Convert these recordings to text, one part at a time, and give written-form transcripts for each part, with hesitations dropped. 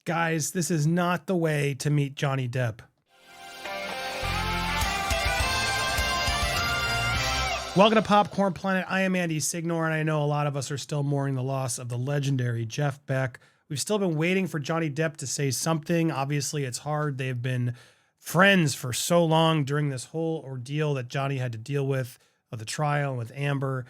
Guys, this is not the way to meet Johnny Depp. Welcome to Popcorn Planet. I am Andy Signore, and I know a lot of us are still mourning the loss of the legendary Jeff Beck. We've still been waiting for Johnny Depp to say something. Obviously, it's hard. They've been friends for so long during this whole ordeal that Johnny had to deal with the trial with Amber.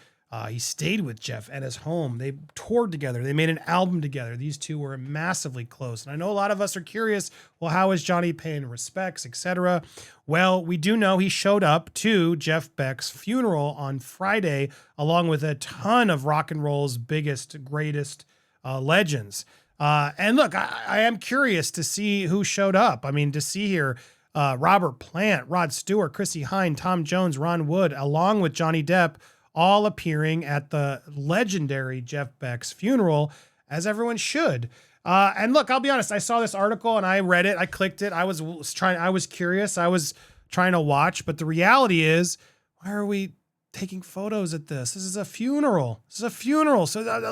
He stayed with Jeff at his home. They toured together. They made an album together. These two were massively close. And I know a lot of us are curious, well, how is Johnny paying respects, etc.? Well, we do know he showed up to Jeff Beck's funeral on Friday, along with a ton of rock and roll's biggest, greatest legends. And look, I am curious to see who showed up. I mean, to see here, Robert Plant, Rod Stewart, Chrissie Hynde, Tom Jones, Ron Wood, along with Johnny Depp, all appearing at the legendary Jeff Beck's funeral, as everyone should. And look, I'll be honest, I saw this article and I read it, I clicked it, I was curious, I was trying to watch, but the reality is, why are we taking photos at this? This is a funeral. So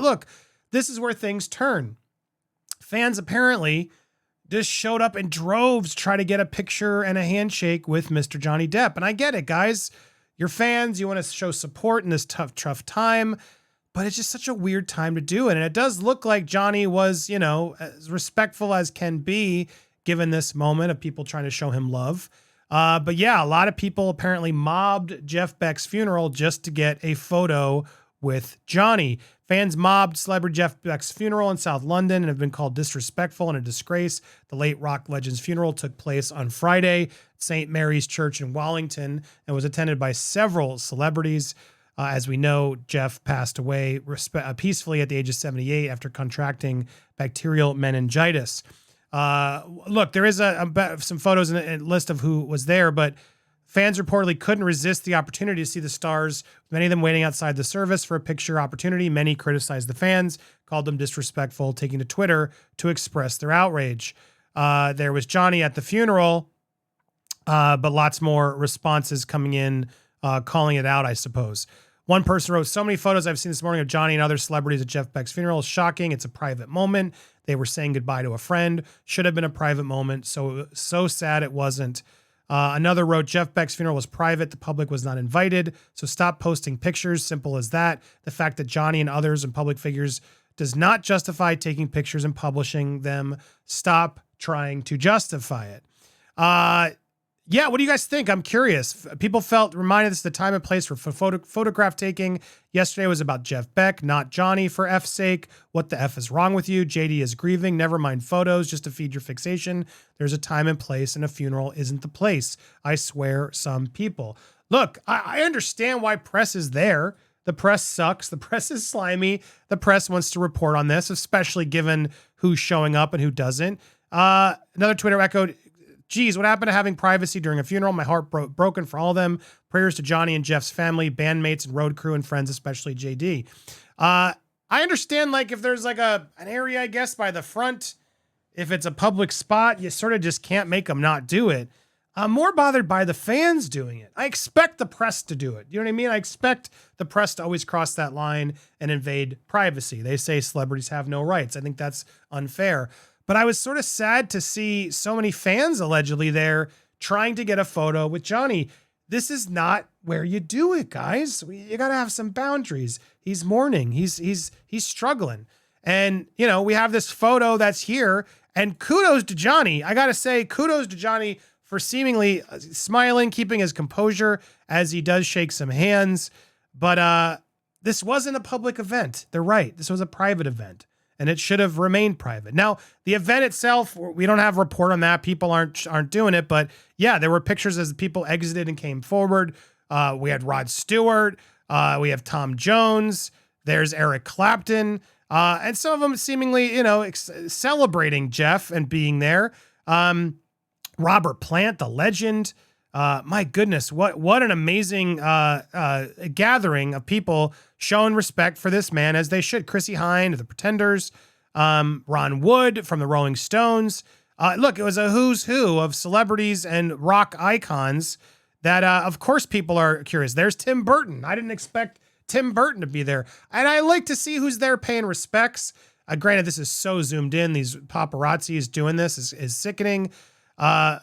look, this is where things turn. Fans apparently just showed up in droves to try to get a picture and a handshake with Mr. Johnny Depp. And I get it, guys. You're fans, you want to show support in this tough time, but it's just such a weird time to do it. And it does look like Johnny was, as respectful as can be given this moment of people trying to show him love. But yeah, a lot of people apparently mobbed Jeff Beck's funeral just to get a photo with Johnny. Fans mobbed celebrity Jeff Beck's funeral in South London and have been called disrespectful and a disgrace. The late rock legend's funeral took place on Friday at St. Mary's Church in Wallington and was attended by several celebrities. As we know, Jeff passed away peacefully at the age of 78 after contracting bacterial meningitis. Look, there is some photos and a list of who was there, but fans reportedly couldn't resist the opportunity to see the stars, many of them waiting outside the service for a picture opportunity. Many criticized the fans, called them disrespectful, taking to Twitter to express their outrage. There was Johnny at the funeral, but lots more responses coming in, calling it out, I suppose. One person wrote, "So many photos I've seen this morning of Johnny and other celebrities at Jeff Beck's funeral. It's shocking. It's a private moment. They were saying goodbye to a friend. Should have been a private moment. So sad it wasn't." Another wrote, "Jeff Beck's funeral was private. The public was not invited. So stop posting pictures. Simple as that. The fact that Johnny and others and public figures does not justify taking pictures and publishing them. Stop trying to justify it." Yeah, what do you guys think? I'm curious. People felt reminded this is the time and place for photograph taking. Yesterday was about Jeff Beck, not Johnny, for F's sake. What the F is wrong with you? JD is grieving. Never mind photos just to feed your fixation. There's a time and place, and a funeral isn't the place. I swear, some people. Look, I understand why press is there. The press sucks. The press is slimy. The press wants to report on this, especially given who's showing up and who doesn't. Another Twitter echoed, "Geez, what happened to having privacy during a funeral? My heart broken for all of them. Prayers to Johnny and Jeff's family, bandmates, and road crew and friends, especially JD." I understand, like, if there's like an area, I guess, by the front, if it's a public spot, you sort of just can't make them not do it. I'm more bothered by the fans doing it. I expect the press to do it. You know what I mean? I expect the press to always cross that line and invade privacy. They say celebrities have no rights. I think that's unfair. But I was sort of sad to see so many fans allegedly there trying to get a photo with Johnny. This is not where you do it, guys. You got to have some boundaries. He's mourning. He's struggling. And, we have this photo that's here, and kudos to Johnny. I got to say, kudos to Johnny for seemingly smiling, keeping his composure as he does shake some hands. But this wasn't a public event. They're right. This was a private event. And it should have remained private. Now, the event itself, we don't have a report on that. People aren't doing it. But yeah, there were pictures as the people exited and came forward. We had Rod Stewart. We have Tom Jones. There's Eric Clapton. And some of them seemingly, celebrating Jeff and being there. Robert Plant, the legend. My goodness, what an amazing gathering of people showing respect for this man as they should. Chrissie Hynde, The Pretenders, Ron Wood from the Rolling Stones. Look, it was a who's who of celebrities and rock icons that, of course, people are curious. There's Tim Burton. I didn't expect Tim Burton to be there. And I like to see who's there paying respects. Granted, this is so zoomed in. These paparazzis doing this is sickening. Are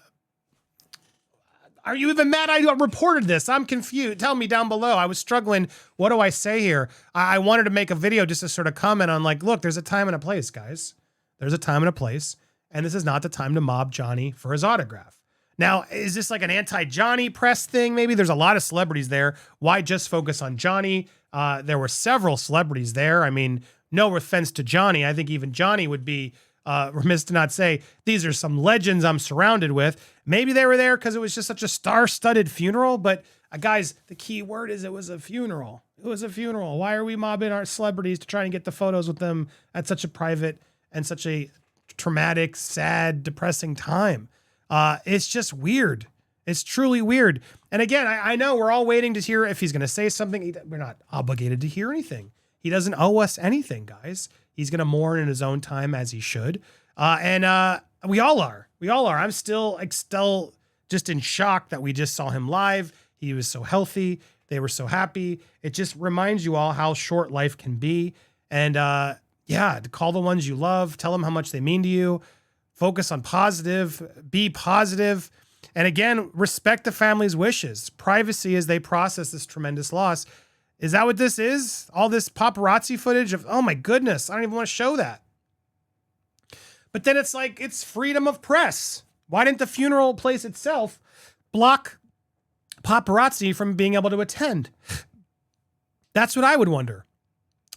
you even mad I reported this? I'm confused. Tell me down below. I was struggling. What do I say here? I wanted to make a video just to sort of comment on like, look, there's a time and a place, guys. There's a time and a place. And this is not the time to mob Johnny for his autograph. Now, is this like an anti-Johnny press thing? Maybe there's a lot of celebrities there. Why just focus on Johnny? There were several celebrities there. I mean, no offense to Johnny. I think even Johnny would be remiss to not say, these are some legends I'm surrounded with. Maybe they were there because it was just such a star-studded funeral. But guys, the key word is it was a funeral. It was a funeral. Why are we mobbing our celebrities to try and get the photos with them at such a private and such a traumatic, sad, depressing time? It's just weird. It's truly weird. And again, I know we're all waiting to hear if he's going to say something. We're not obligated to hear anything. He doesn't owe us anything, guys. He's going to mourn in his own time as he should. And we all are. We all are. I'm still just in shock that we just saw him live. He was so healthy. They were so happy. It just reminds you all how short life can be. And yeah, to call the ones you love, tell them how much they mean to you. Focus on positive, be positive. And again, respect the family's wishes. Privacy as they process this tremendous loss. Is that what this is? All this paparazzi footage of, oh my goodness, I don't even want to show that. But then it's like, it's freedom of press. Why didn't the funeral place itself block paparazzi from being able to attend? That's what I would wonder.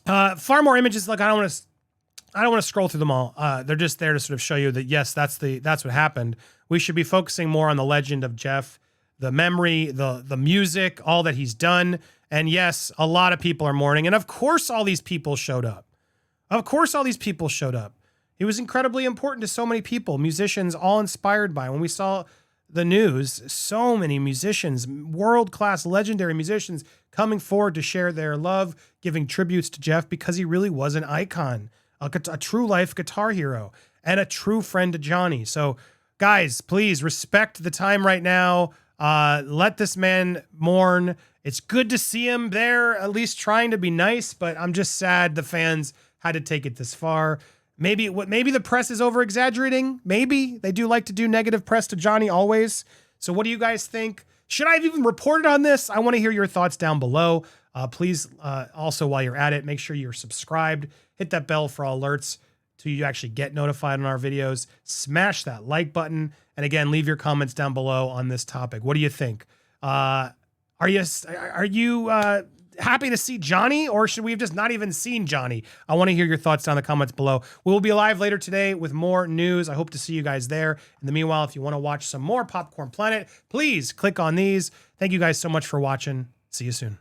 Far more images. Like, I don't want to scroll through them all. They're just there to sort of show you that, yes, that's what happened. We should be focusing more on the legend of Jeff, the memory, the music, all that he's done. And yes, a lot of people are mourning. And of course, all these people showed up. Of course, all these people showed up. He was incredibly important to so many people, musicians, all inspired by. When we saw the news, so many musicians, world-class, legendary musicians coming forward to share their love, giving tributes to Jeff because he really was an icon, a true life guitar hero, and a true friend to Johnny. So guys, please respect the time right now. Let this man mourn. It's good to see him there, at least trying to be nice, but I'm just sad the fans had to take it this far. Maybe the press is over exaggerating. Maybe they do like to do negative press to Johnny always. So what do you guys think? Should I have even reported on this? I want to hear your thoughts down below. Please, also while you're at it, make sure you're subscribed. Hit that bell for all alerts so you actually get notified on our videos. Smash that like button. And again, leave your comments down below on this topic. What do you think? Are you happy to see Johnny, or should we have just not even seen Johnny? I want to hear your thoughts down in the comments below. We'll be live later today with more news. I hope to see you guys there. In the meanwhile, if you want to watch some more Popcorn Planet, please click on these. Thank you guys so much for watching. See you soon.